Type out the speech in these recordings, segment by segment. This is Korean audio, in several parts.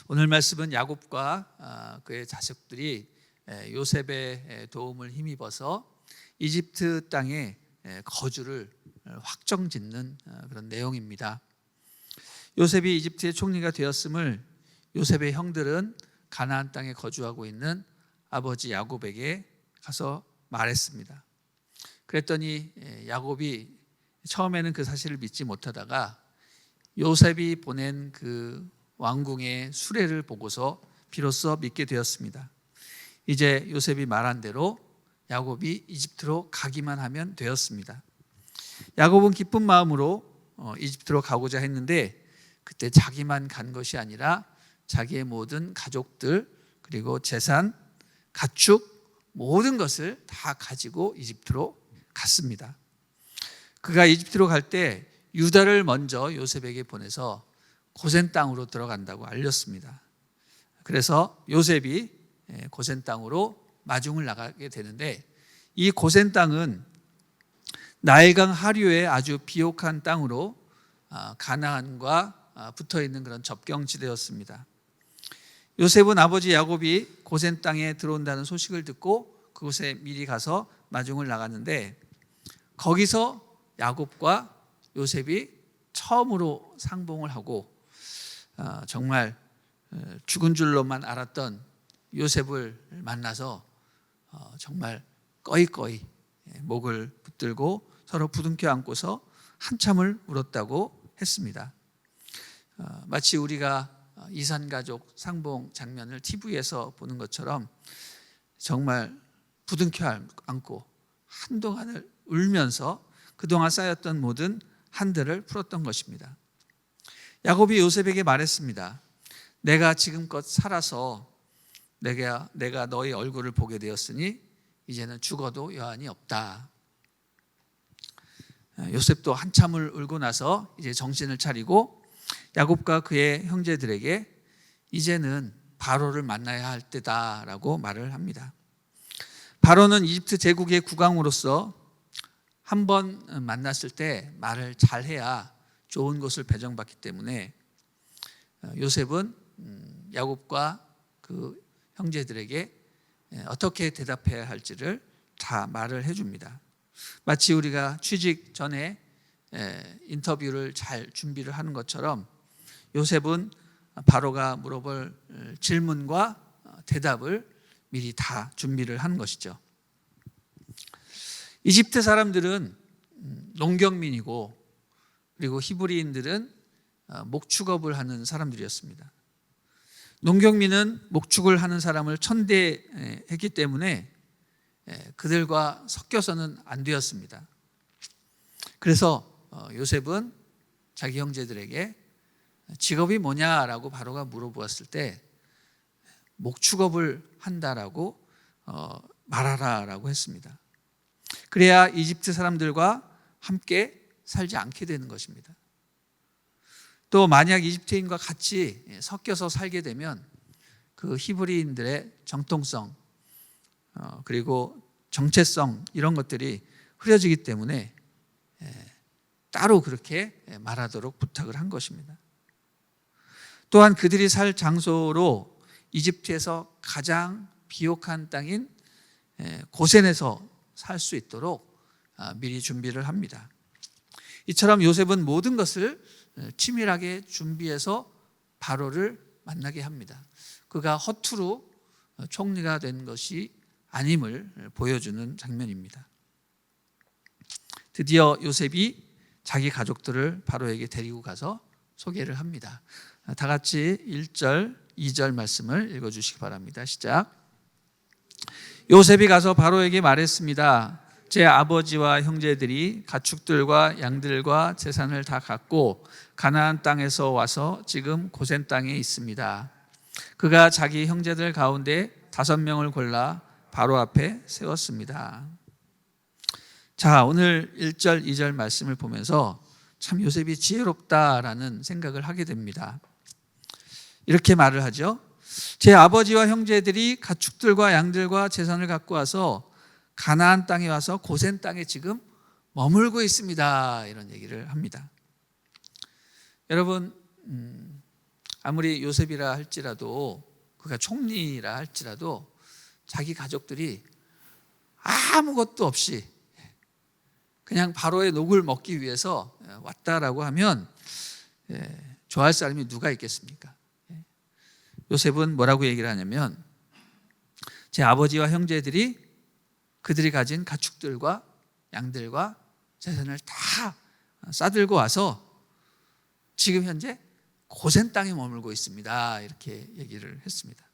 오늘 말씀은 야곱과 그의 자식들이 요셉의 도움을 힘입어서 이집트 땅에 거주를 확정짓는 그런 내용입니다. 요셉이 이집트의 총리가 되었음을 요셉의 형들은 가나안 땅에 거주하고 있는 아버지 야곱에게 가서 말했습니다. 그랬더니 야곱이 처음에는 그 사실을 믿지 못하다가 요셉이 보낸 그 왕궁의 수레를 보고서 비로소 믿게 되었습니다. 이제 요셉이 말한 대로 야곱이 이집트로 가기만 하면 되었습니다. 야곱은 기쁜 마음으로 이집트로 가고자 했는데 그때 자기만 간 것이 아니라 자기의 모든 가족들 그리고 재산, 가축 모든 것을 다 가지고 이집트로 갔습니다. 그가 이집트로 갈 때 유다를 먼저 요셉에게 보내서 고센 땅으로 들어간다고 알렸습니다. 그래서 요셉이 고센 땅으로 마중을 나가게 되는데 이 고센 땅은 나일강 하류의 아주 비옥한 땅으로 가나안과 붙어 있는 그런 접경지대였습니다. 요셉은 아버지 야곱이 고센 땅에 들어온다는 소식을 듣고 그곳에 미리 가서 마중을 나갔는데 거기서 야곱과 요셉이 처음으로 상봉을 하고 정말 죽은 줄로만 알았던 요셉을 만나서 정말 꺼이꺼이 목을 붙들고 서로 부둥켜 안고서 한참을 울었다고 했습니다. 마치 우리가 이산가족 상봉 장면을 TV에서 보는 것처럼 정말 부둥켜 안고 한동안을 울면서 그동안 쌓였던 모든 한들을 풀었던 것입니다. 야곱이 요셉에게 말했습니다. 내가 지금껏 살아서 내가 너의 얼굴을 보게 되었으니 이제는 죽어도 여한이 없다. 요셉도 한참을 울고 나서 이제 정신을 차리고 야곱과 그의 형제들에게 이제는 바로를 만나야 할 때다라고 말을 합니다. 바로는 이집트 제국의 국왕으로서 한 번 만났을 때 말을 잘해야 좋은 것을 배정받기 때문에 요셉은 야곱과 그 형제들에게 어떻게 대답해야 할지를 다 말을 해줍니다. 마치 우리가 취직 전에 인터뷰를 잘 준비를 하는 것처럼 요셉은 바로가 물어볼 질문과 대답을 미리 다 준비를 하는 것이죠. 이집트 사람들은 농경민이고 그리고 히브리인들은 목축업을 하는 사람들이었습니다. 농경민은 목축을 하는 사람을 천대했기 때문에 그들과 섞여서는 안 되었습니다. 그래서 요셉은 자기 형제들에게 직업이 뭐냐라고 바로가 물어보았을 때 목축업을 한다라고 말하라라고 했습니다. 그래야 이집트 사람들과 함께 살지 않게 되는 것입니다. 또 만약 이집트인과 같이 섞여서 살게 되면 그 히브리인들의 정통성 그리고 정체성 이런 것들이 흐려지기 때문에 따로 그렇게 말하도록 부탁을 한 것입니다. 또한 그들이 살 장소로 이집트에서 가장 비옥한 땅인 고센에서 살 수 있도록 미리 준비를 합니다. 이처럼 요셉은 모든 것을 치밀하게 준비해서 바로를 만나게 합니다. 그가 허투루 총리가 된 것이 아님을 보여주는 장면입니다. 드디어 요셉이 자기 가족들을 바로에게 데리고 가서 소개를 합니다. 다 같이 1절, 2절 말씀을 읽어주시기 바랍니다. 시작. 요셉이 가서 바로에게 말했습니다. 제 아버지와 형제들이 가축들과 양들과 재산을 다 갖고 가나안 땅에서 와서 지금 고센 땅에 있습니다. 그가 자기 형제들 가운데 5명을 골라 바로 앞에 세웠습니다. 자, 오늘 1절, 2절 말씀을 보면서 참 요셉이 지혜롭다라는 생각을 하게 됩니다. 이렇게 말을 하죠. 제 아버지와 형제들이 가축들과 양들과 재산을 갖고 와서 가나안 땅에 와서 고센 땅에 지금 머물고 있습니다. 이런 얘기를 합니다. 여러분 아무리 요셉이라 할지라도, 그가 총리라 할지라도 자기 가족들이 아무것도 없이 그냥 바로의 녹을 먹기 위해서 왔다라고 하면 좋아할 사람이 누가 있겠습니까? 요셉은 뭐라고 얘기를 하냐면, 제 아버지와 형제들이 그들이 가진 가축들과 양들과 재산을 다 싸들고 와서 지금 현재 고센 땅에 머물고 있습니다. 이렇게 얘기를 했습니다.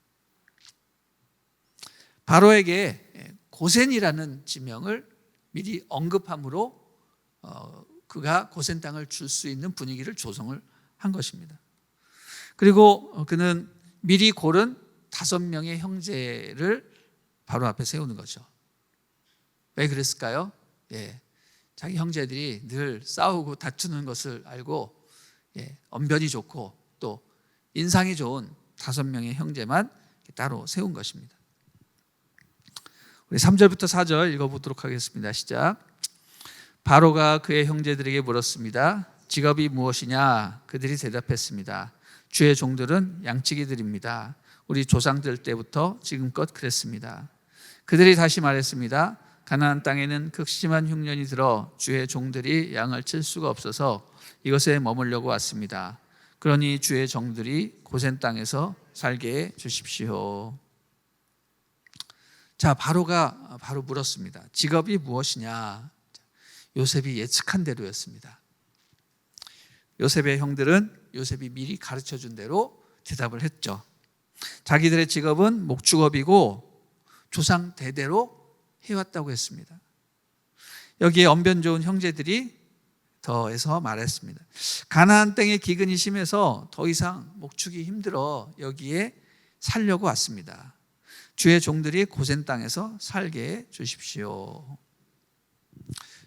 바로에게 고센이라는 지명을 미리 언급함으로 그가 고센 땅을 줄 수 있는 분위기를 조성을 한 것입니다. 그리고 그는 미리 고른 5명의 형제를 바로 앞에 세우는 거죠. 왜 그랬을까요? 자기 형제들이 늘 싸우고 다투는 것을 알고 언변이 좋고 또 인상이 좋은 5명의 형제만 따로 세운 것입니다. 우리 3절부터 4절 읽어보도록 하겠습니다. 시작. 바로가 그의 형제들에게 물었습니다. 직업이 무엇이냐? 그들이 대답했습니다. 주의 종들은 양치기들입니다. 우리 조상들 때부터 지금껏 그랬습니다. 그들이 다시 말했습니다. 가나안 땅에는 극심한 흉년이 들어 주의 종들이 양을 칠 수가 없어서 이것에 머물려고 왔습니다. 그러니 주의 종들이 고센 땅에서 살게 해 주십시오. 자, 바로가 바로 물었습니다. 직업이 무엇이냐? 요셉이 예측한 대로였습니다. 요셉의 형들은 요셉이 미리 가르쳐준 대로 대답을 했죠. 자기들의 직업은 목축업이고 조상 대대로 해왔다고 했습니다. 여기에 언변 좋은 형제들이 더해서 말했습니다. 가나안 땅의 기근이 심해서 더 이상 목축이 힘들어 여기에 살려고 왔습니다. 주의 종들이 고센 땅에서 살게 해 주십시오.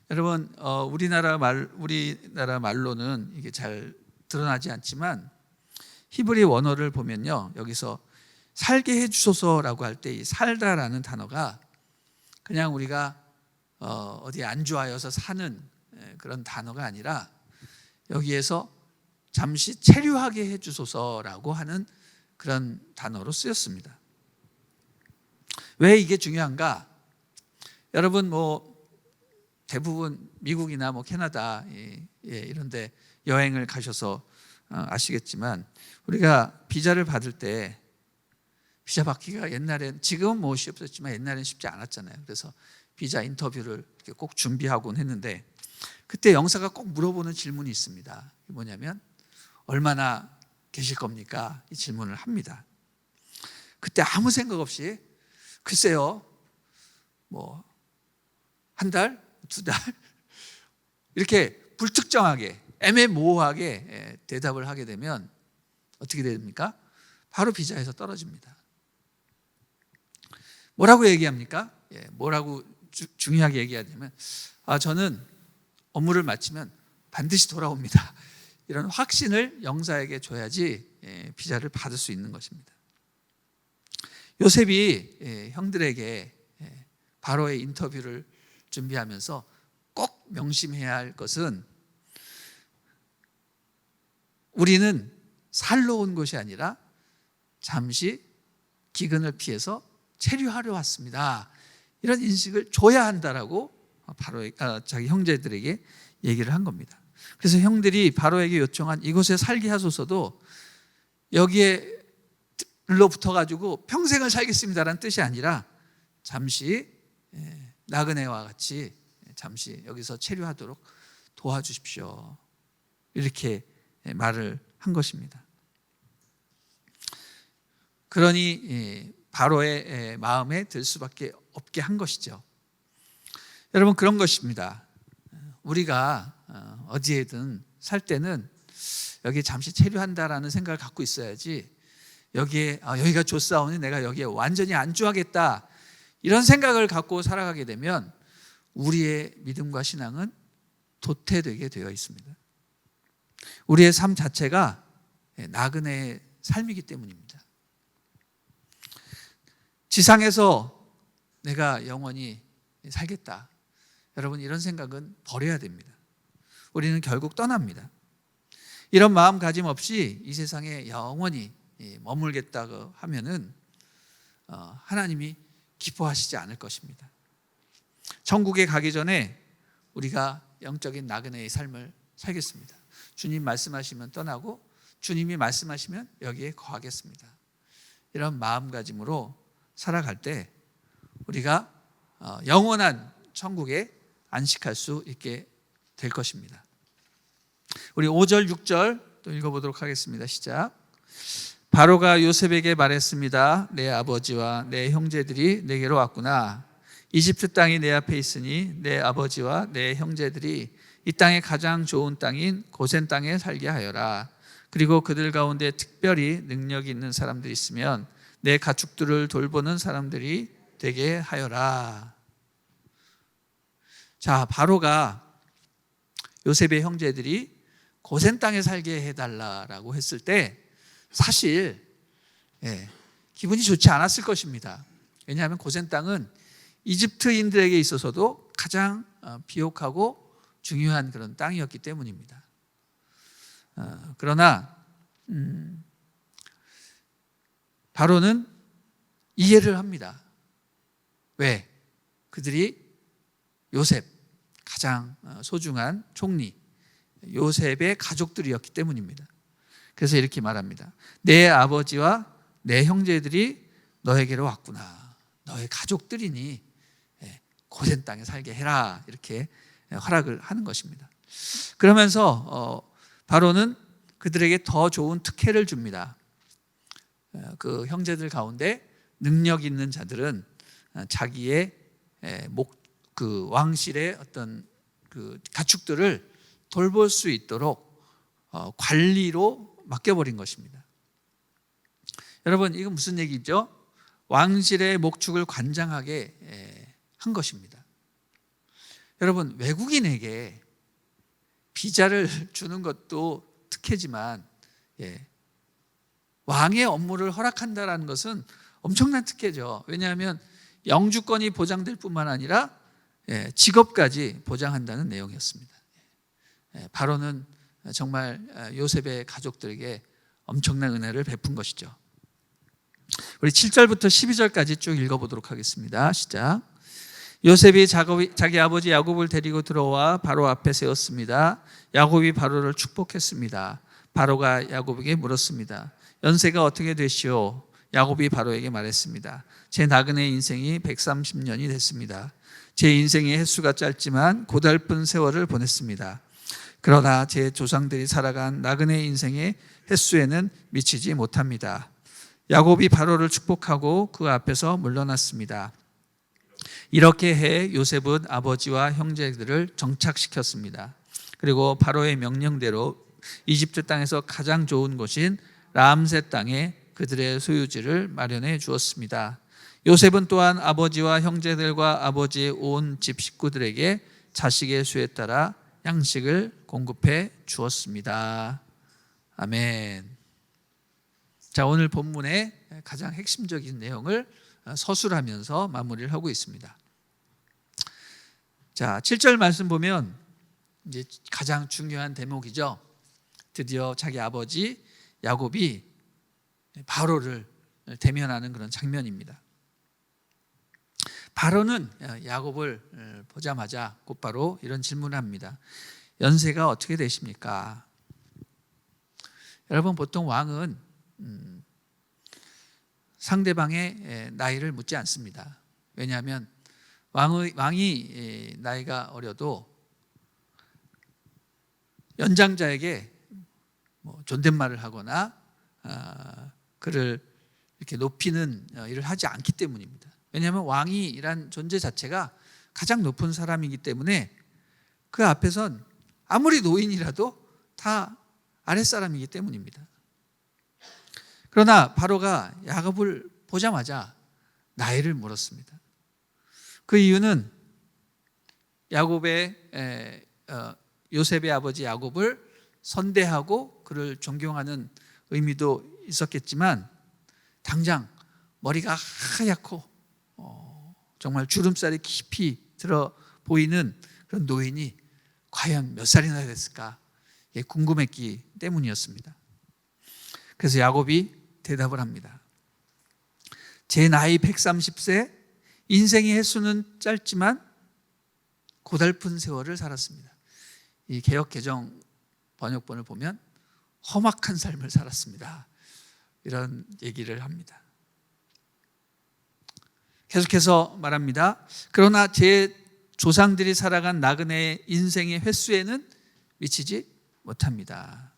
여러분, 우리나라 말로는 이게 잘 드러나지 않지만 히브리 원어를 보면요, 여기서 살게 해 주소서라고 할 때 이 살다라는 단어가 그냥 우리가 어디 안주하여서 사는 그런 단어가 아니라 여기에서 잠시 체류하게 해 주소서라고 하는 그런 단어로 쓰였습니다. 왜 이게 중요한가? 여러분 대부분 미국이나 캐나다 이런 데 여행을 가셔서 아시겠지만 우리가 비자를 받을 때 비자 받기가 옛날엔, 지금은 쉽었지만 옛날엔 쉽지 않았잖아요. 그래서 비자 인터뷰를 꼭 준비하곤 했는데 그때 영사가 꼭 물어보는 질문이 있습니다. 뭐냐면 얼마나 계실 겁니까? 이 질문을 합니다. 그때 아무 생각 없이 글쎄요, 한 달, 2달 이렇게 불특정하게 애매모호하게 대답을 하게 되면 어떻게 됩니까? 바로 비자에서 떨어집니다. 뭐라고 얘기합니까? 뭐라고 중요하게 얘기하냐면 저는 업무를 마치면 반드시 돌아옵니다. 이런 확신을 영사에게 줘야지 비자를 받을 수 있는 것입니다. 요셉이 형들에게 바로의 인터뷰를 준비하면서 꼭 명심해야 할 것은 우리는 살러 온 것이 아니라 잠시 기근을 피해서 체류하러 왔습니다. 이런 인식을 줘야 한다라고 자기 형제들에게 얘기를 한 겁니다. 그래서 형들이 바로에게 요청한 이곳에 살게 하소서도 여기에로 붙어가지고 평생을 살겠습니다라는 뜻이 아니라 잠시 나그네와 같이 잠시 여기서 체류하도록 도와주십시오. 이렇게 말을 한 것입니다. 그러니 바로의 마음에 들 수밖에 없게 한 것이죠. 여러분, 그런 것입니다. 우리가 어디에든 살 때는 여기에 잠시 체류한다라는 생각을 갖고 있어야지 여기가 좋사오니 내가 여기에 완전히 안주하겠다 이런 생각을 갖고 살아가게 되면 우리의 믿음과 신앙은 도태되게 되어 있습니다. 우리의 삶 자체가 나그네의 삶이기 때문입니다. 지상에서 내가 영원히 살겠다, 여러분, 이런 생각은 버려야 됩니다. 우리는 결국 떠납니다. 이런 마음가짐 없이 이 세상에 영원히 머물겠다고 하면은 하나님이 기뻐하시지 않을 것입니다. 천국에 가기 전에 우리가 영적인 나그네의 삶을 살겠습니다. 주님 말씀하시면 떠나고 주님이 말씀하시면 여기에 거하겠습니다. 이런 마음가짐으로 살아갈 때 우리가 영원한 천국에 안식할 수 있게 될 것입니다. 우리 5절 6절 또 읽어보도록 하겠습니다. 시작. 바로가 요셉에게 말했습니다. 내 아버지와 내 형제들이 내게로 왔구나. 이집트 땅이 내 앞에 있으니 내 아버지와 내 형제들이 이 땅의 가장 좋은 땅인 고센 땅에 살게 하여라. 그리고 그들 가운데 특별히 능력이 있는 사람들이 있으면 내 가축들을 돌보는 사람들이 되게 하여라. 자, 바로가 요셉의 형제들이 고센 땅에 살게 해달라고 했을 때 사실 기분이 좋지 않았을 것입니다. 왜냐하면 고센 땅은 이집트인들에게 있어서도 가장 비옥하고 중요한 그런 땅이었기 때문입니다. 그러나 바로는 이해를 합니다. 왜? 그들이 요셉, 가장 소중한 총리 요셉의 가족들이었기 때문입니다. 그래서 이렇게 말합니다. 내 아버지와 내 형제들이 너에게로 왔구나. 너의 가족들이니 고센 땅에 살게 해라. 이렇게 허락을 하는 것입니다. 그러면서 바로는 그들에게 더 좋은 특혜를 줍니다. 그 형제들 가운데 능력 있는 자들은 자기의 그 왕실의 어떤 그 가축들을 돌볼 수 있도록 관리로 맡겨버린 것입니다. 여러분, 이건 무슨 얘기죠? 왕실의 목축을 관장하게 한 것입니다. 여러분, 외국인에게 비자를 주는 것도 특혜지만 왕의 업무를 허락한다는 것은 엄청난 특혜죠. 왜냐하면 영주권이 보장될 뿐만 아니라 직업까지 보장한다는 내용이었습니다. 바로는 정말 요셉의 가족들에게 엄청난 은혜를 베푼 것이죠. 우리 7절부터 12절까지 쭉 읽어보도록 하겠습니다. 시작. 요셉이 자기 아버지 야곱을 데리고 들어와 바로 앞에 세웠습니다. 야곱이 바로를 축복했습니다. 바로가 야곱에게 물었습니다. 연세가 어떻게 되시오? 야곱이 바로에게 말했습니다. 제 나그네 인생이 130년이 됐습니다. 제 인생의 횟수가 짧지만 고달픈 세월을 보냈습니다. 그러나 제 조상들이 살아간 나그네 인생의 횟수에는 미치지 못합니다. 야곱이 바로를 축복하고 그 앞에서 물러났습니다. 이렇게 해 요셉은 아버지와 형제들을 정착시켰습니다. 그리고 바로의 명령대로 이집트 땅에서 가장 좋은 곳인 람세 땅에 그들의 소유지를 마련해 주었습니다. 요셉은 또한 아버지와 형제들과 아버지의 온 집 식구들에게 자식의 수에 따라 양식을 공급해 주었습니다. 아멘. 자, 오늘 본문의 가장 핵심적인 내용을 서술하면서 마무리를 하고 있습니다. 자, 7절 말씀 보면 이제 가장 중요한 대목이죠. 드디어 자기 아버지 야곱이 바로를 대면하는 그런 장면입니다. 바로는 야곱을 보자마자 곧바로 이런 질문을 합니다. 연세가 어떻게 되십니까? 여러분, 보통 왕은 상대방의 나이를 묻지 않습니다. 왜냐하면 왕이 나이가 어려도 연장자에게 존댓말을 하거나 그를 이렇게 높이는 일을 하지 않기 때문입니다. 왜냐하면 왕이란 존재 자체가 가장 높은 사람이기 때문에 그 앞에선 아무리 노인이라도 다 아랫사람이기 때문입니다. 그러나 바로가 야곱을 보자마자 나이를 물었습니다. 그 이유는 요셉의 아버지 야곱을 선대하고 그를 존경하는 의미도 있었겠지만 당장 머리가 하얗고 정말 주름살이 깊이 들어 보이는 그런 노인이 과연 몇 살이나 됐을까? 궁금했기 때문이었습니다. 그래서 야곱이 대답을 합니다. 제 나이 130세, 인생의 횟수는 짧지만 고달픈 세월을 살았습니다. 이 개역 개정 번역본을 보면 험악한 삶을 살았습니다. 이런 얘기를 합니다. 계속해서 말합니다. 그러나 제 조상들이 살아간 나그네의 인생의 횟수에는 미치지 못합니다.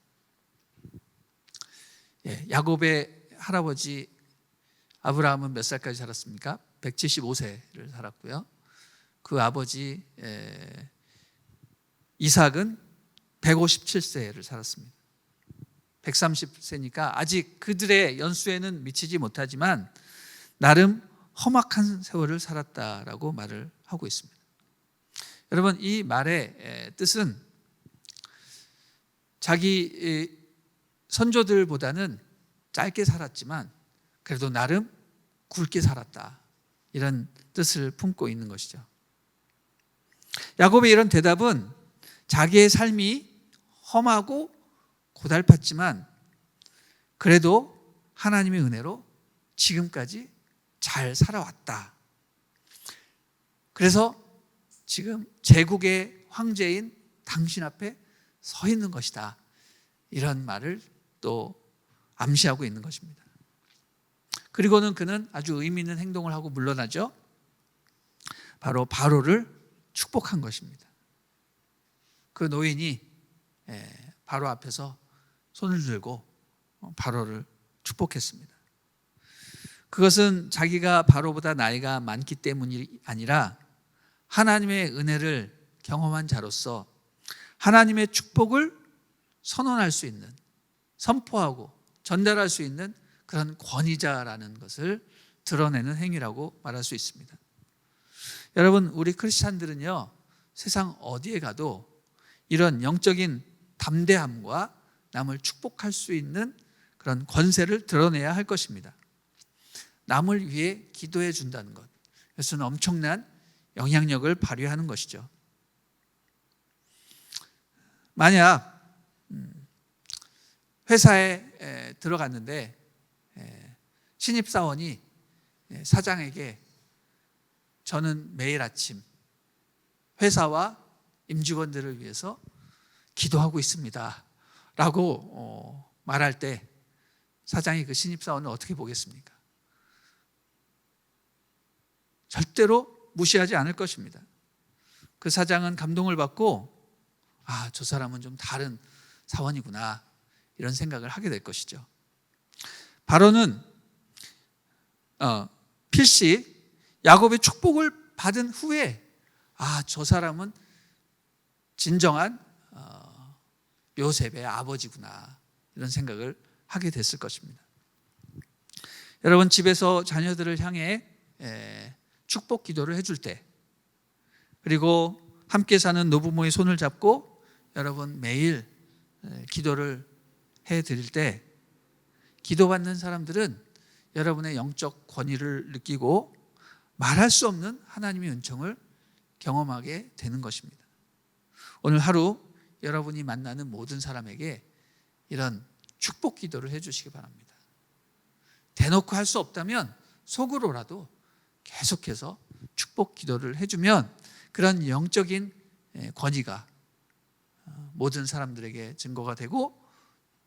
야곱의 할아버지 아브라함은 몇 살까지 살았습니까? 175세를 살았고요. 그 아버지 이삭은 157세를 살았습니다. 130세니까 아직 그들의 연수에는 미치지 못하지만 나름 험악한 세월을 살았다라고 말을 하고 있습니다. 여러분, 이 말의 뜻은 자기 선조들보다는 짧게 살았지만 그래도 나름 굵게 살았다, 이런 뜻을 품고 있는 것이죠. 야곱의 이런 대답은 자기의 삶이 험하고 고달팠지만 그래도 하나님의 은혜로 지금까지 잘 살아왔다. 그래서 지금 제국의 황제인 당신 앞에 서 있는 것이다, 이런 말을 또 암시하고 있는 것입니다. 그리고는 그는 아주 의미 있는 행동을 하고 물러나죠. 바로 바로를 축복한 것입니다. 그 노인이 바로 앞에서 손을 들고 바로를 축복했습니다. 그것은 자기가 바로보다 나이가 많기 때문이 아니라 하나님의 은혜를 경험한 자로서 하나님의 축복을 선언할 수 있는, 선포하고 전달할 수 있는 그런 권위자라는 것을 드러내는 행위라고 말할 수 있습니다. 여러분, 우리 크리스찬들은요, 세상 어디에 가도 이런 영적인 담대함과 남을 축복할 수 있는 그런 권세를 드러내야 할 것입니다. 남을 위해 기도해 준다는 것, 이것은 엄청난 영향력을 발휘하는 것이죠. 만약 회사에 들어갔는데 신입사원이 사장에게 저는 매일 아침 회사와 임직원들을 위해서 기도하고 있습니다 라고 말할 때 사장이 그 신입사원을 어떻게 보겠습니까? 절대로 무시하지 않을 것입니다. 그 사장은 감동을 받고 저 사람은 좀 다른 사원이구나, 이런 생각을 하게 될 것이죠. 바로는 필시 야곱의 축복을 받은 후에 저 사람은 진정한 요셉의 아버지구나, 이런 생각을 하게 됐을 것입니다. 여러분, 집에서 자녀들을 향해 축복 기도를 해줄 때, 그리고 함께 사는 노부모의 손을 잡고 여러분 매일 기도를 해드릴 때 기도받는 사람들은 여러분의 영적 권위를 느끼고 말할 수 없는 하나님의 은총을 경험하게 되는 것입니다. 오늘 하루 여러분이 만나는 모든 사람에게 이런 축복 기도를 해주시기 바랍니다. 대놓고 할 수 없다면 속으로라도 계속해서 축복 기도를 해주면 그런 영적인 권위가 모든 사람들에게 증거가 되고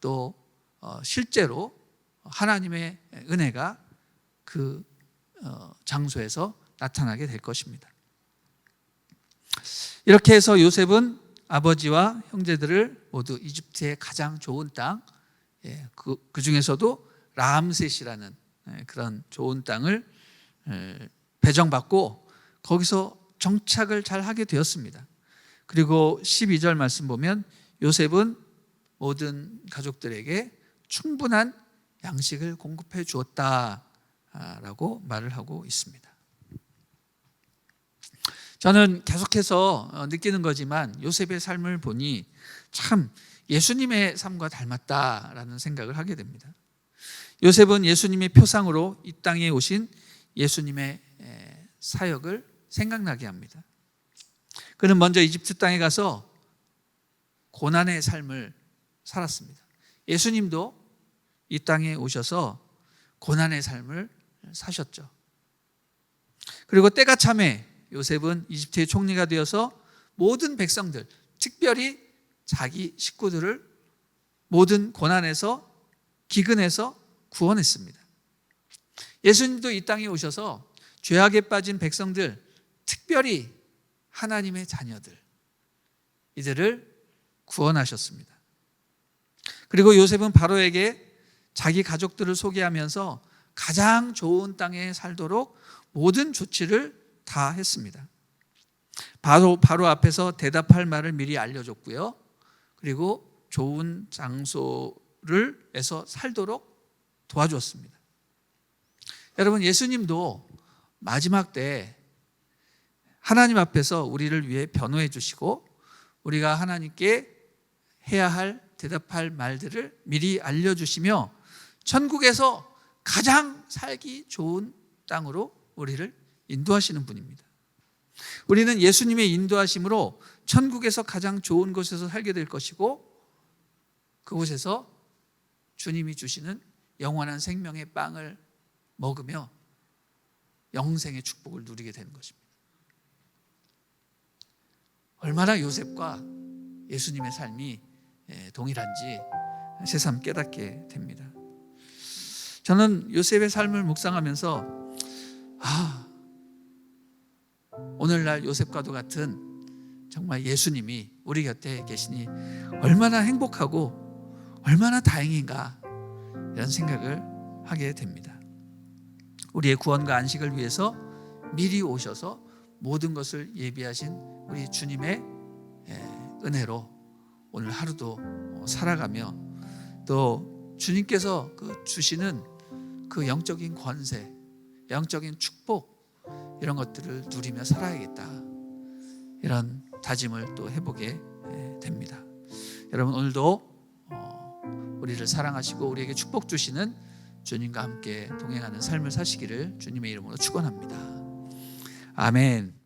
또 실제로 하나님의 은혜가 그 장소에서 나타나게 될 것입니다. 이렇게 해서 요셉은 아버지와 형제들을 모두 이집트의 가장 좋은 땅, 그 중에서도 라암셋이라는 그런 좋은 땅을 배정받고 거기서 정착을 잘 하게 되었습니다. 그리고 12절 말씀 보면 요셉은 모든 가족들에게 충분한 양식을 공급해 주었다라고 말을 하고 있습니다. 저는 계속해서 느끼는 거지만 요셉의 삶을 보니 참 예수님의 삶과 닮았다라는 생각을 하게 됩니다. 요셉은 예수님의 표상으로 이 땅에 오신 예수님의 사역을 생각나게 합니다. 그는 먼저 이집트 땅에 가서 고난의 삶을 살았습니다. 예수님도 이 땅에 오셔서 고난의 삶을 사셨죠. 그리고 때가 참에 요셉은 이집트의 총리가 되어서 모든 백성들, 특별히 자기 식구들을 모든 고난에서, 기근에서 구원했습니다. 예수님도 이 땅에 오셔서 죄악에 빠진 백성들, 특별히 하나님의 자녀들, 이들을 구원하셨습니다. 그리고 요셉은 바로에게 자기 가족들을 소개하면서 가장 좋은 땅에 살도록 모든 조치를 다 했습니다. 바로 앞에서 대답할 말을 미리 알려줬고요. 그리고 좋은 장소를에서 살도록 도와주었습니다. 여러분, 예수님도 마지막 때 하나님 앞에서 우리를 위해 변호해 주시고 우리가 하나님께 해야 할, 대답할 말들을 미리 알려주시며 천국에서 가장 살기 좋은 땅으로 우리를 인도하시는 분입니다. 우리는 예수님의 인도하심으로 천국에서 가장 좋은 곳에서 살게 될 것이고 그곳에서 주님이 주시는 영원한 생명의 빵을 먹으며 영생의 축복을 누리게 되는 것입니다. 얼마나 요셉과 예수님의 삶이 동일한지 새삼 깨닫게 됩니다. 저는 요셉의 삶을 묵상하면서 오늘날 요셉과도 같은 정말 예수님이 우리 곁에 계시니 얼마나 행복하고 얼마나 다행인가 이런 생각을 하게 됩니다. 우리의 구원과 안식을 위해서 미리 오셔서 모든 것을 예비하신 우리 주님의 은혜로 오늘 하루도 살아가며 또 주님께서 주시는 그 영적인 권세, 영적인 축복 이런 것들을 누리며 살아야겠다 이런 다짐을 또 해보게 됩니다. 여러분, 오늘도 우리를 사랑하시고 우리에게 축복 주시는 주님과 함께 동행하는 삶을 사시기를 주님의 이름으로 축원합니다. 아멘.